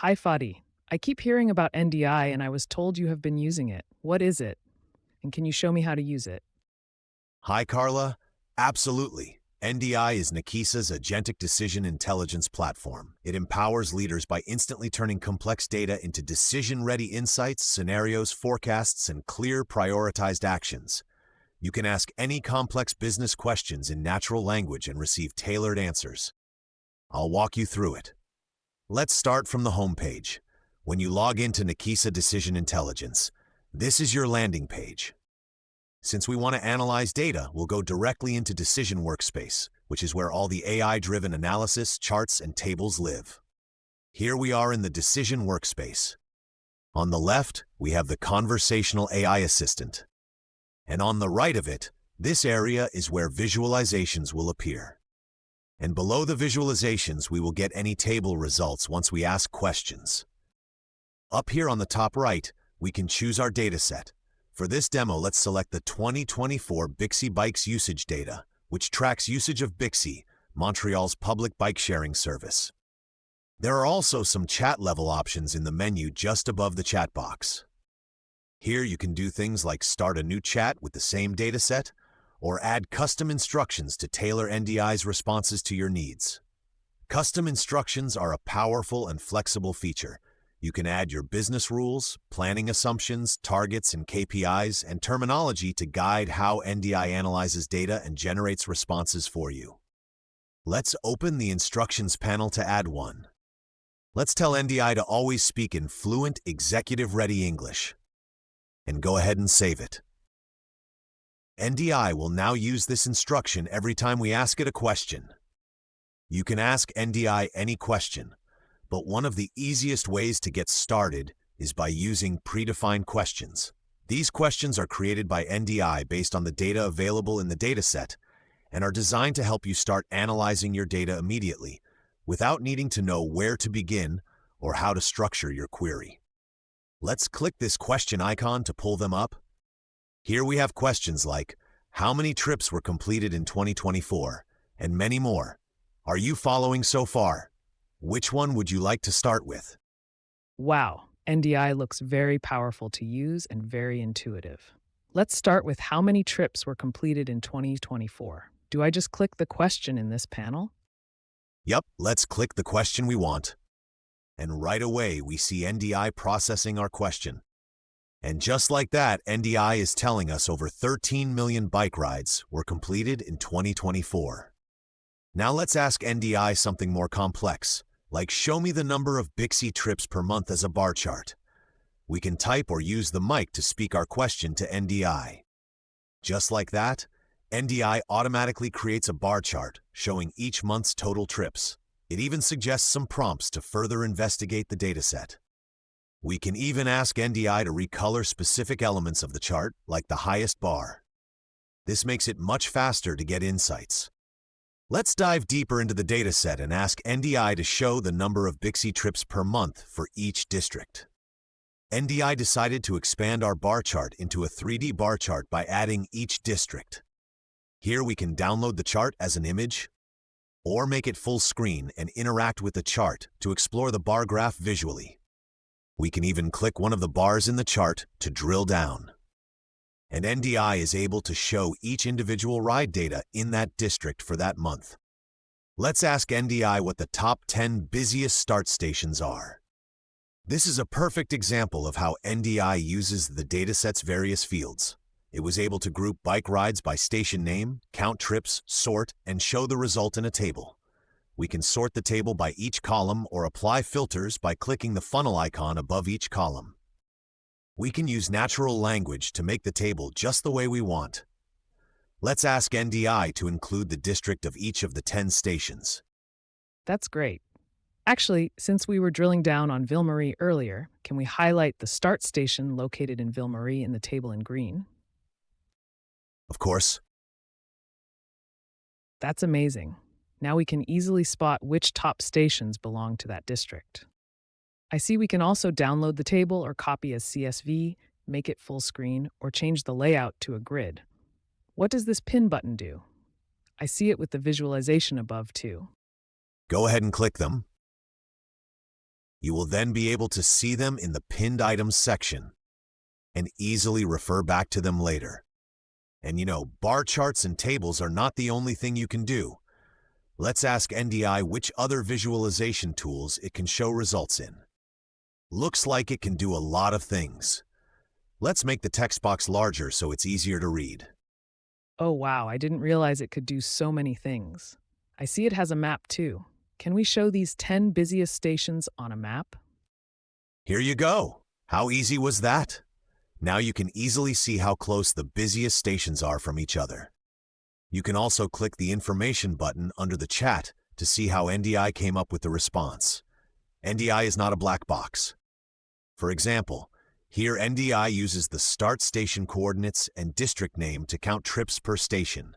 Hi, Fadi. I keep hearing about NDI and I was told you have been using it. What is it? And can you show me how to use it? Hi, Carla. Absolutely. NDI is Nakisa's agentic decision intelligence platform. It empowers leaders by instantly turning complex data into decision-ready insights, scenarios, forecasts, and clear, prioritized actions. You can ask any complex business questions in natural language and receive tailored answers. I'll walk you through it. Let's start from the homepage. When you log into Nakisa Decision Intelligence, this is your landing page. Since we want to analyze data, we'll go directly into Decision Workspace, which is where all the AI-driven analysis, charts, and tables live. Here we are in the Decision Workspace. On the left, we have the Conversational AI Assistant. And on the right of it, this area is where visualizations will appear. And below the visualizations, we will get any table results once we ask questions. Up here on the top right, we can choose our dataset. For this demo, let's select the 2024 Bixi Bikes usage data, which tracks usage of Bixi, Montreal's public bike sharing service. There are also some chat-level options in the menu just above the chat box. Here you can do things like start a new chat with the same dataset, or add custom instructions to tailor NDI's responses to your needs. Custom instructions are a powerful and flexible feature. You can add your business rules, planning assumptions, targets, and KPIs, and terminology to guide how NDI analyzes data and generates responses for you. Let's open the Instructions panel to add one. Let's tell NDI to always speak in fluent, executive-ready English. And go ahead and save it. NDI will now use this instruction every time we ask it a question. You can ask NDI any question, but one of the easiest ways to get started is by using predefined questions. These questions are created by NDI based on the data available in the dataset and are designed to help you start analyzing your data immediately without needing to know where to begin or how to structure your query. Let's click this question icon to pull them up. Here we have questions like, how many trips were completed in 2024, and many more. Are you following so far? Which one would you like to start with? Wow, NDI looks very powerful to use and very intuitive. Let's start with how many trips were completed in 2024. Do I just click the question in this panel? Yep, let's click the question we want. And right away, we see NDI processing our question. And just like that, NDI is telling us over 13 million bike rides were completed in 2024. Now let's ask NDI something more complex, like show me the number of Bixi trips per month as a bar chart. We can type or use the mic to speak our question to NDI. Just like that, NDI automatically creates a bar chart showing each month's total trips. It even suggests some prompts to further investigate the dataset. We can even ask NDI to recolor specific elements of the chart, like the highest bar. This makes it much faster to get insights. Let's dive deeper into the dataset and ask NDI to show the number of Bixi trips per month for each district. NDI decided to expand our bar chart into a 3D bar chart by adding each district. Here we can download the chart as an image, or make it full screen and interact with the chart to explore the bar graph visually. We can even click one of the bars in the chart to drill down. And NDI is able to show each individual ride data in that district for that month. Let's ask NDI what the top 10 busiest start stations are. This is a perfect example of how NDI uses the dataset's various fields. It was able to group bike rides by station name, count trips, sort, and show the result in a table. We can sort the table by each column or apply filters by clicking the funnel icon above each column. We can use natural language to make the table just the way we want. Let's ask NDI to include the district of each of the 10 stations. That's great. Actually, since we were drilling down on Ville Marie earlier, can we highlight the start station located in Ville Marie in the table in green? Of course. That's amazing. Now we can easily spot which top stations belong to that district. I see we can also download the table or copy as CSV, make it full screen, or change the layout to a grid. What does this pin button do? I see it with the visualization above too. Go ahead and click them. You will then be able to see them in the pinned items section and easily refer back to them later. And bar charts and tables are not the only thing you can do. Let's ask NDI which other visualization tools it can show results in. Looks like it can do a lot of things. Let's make the text box larger so it's easier to read. Oh, wow, I didn't realize it could do so many things. I see it has a map too. Can we show these 10 busiest stations on a map? Here you go. How easy was that? Now you can easily see how close the busiest stations are from each other. You can also click the information button under the chat to see how NDI came up with the response. NDI is not a black box. For example, here NDI uses the start station coordinates and district name to count trips per station,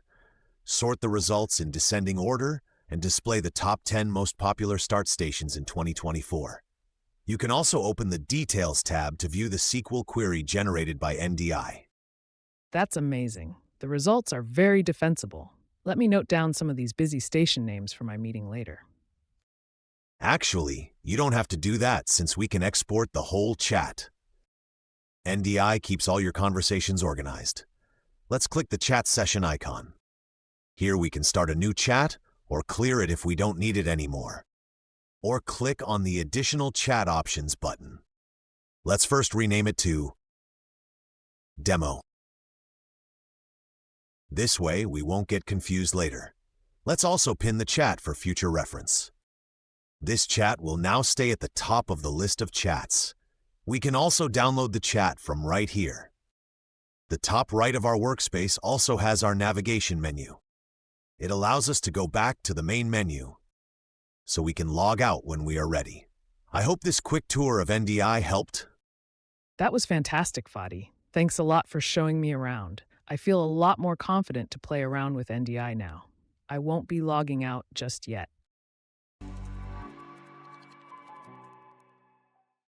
sort the results in descending order, and display the top 10 most popular start stations in 2024. You can also open the Details tab to view the SQL query generated by NDI. That's amazing. The results are very defensible. Let me note down some of these busy station names for my meeting later. Actually, you don't have to do that since we can export the whole chat. NDI keeps all your conversations organized. Let's click the chat session icon. Here we can start a new chat or clear it if we don't need it anymore. Or click on the Additional Chat Options button. Let's first rename it to Demo. This way, we won't get confused later. Let's also pin the chat for future reference. This chat will now stay at the top of the list of chats. We can also download the chat from right here. The top right of our workspace also has our navigation menu. It allows us to go back to the main menu, so we can log out when we are ready. I hope this quick tour of NDI helped. That was fantastic, Fadi. Thanks a lot for showing me around. I feel a lot more confident to play around with NDI now. I won't be logging out just yet.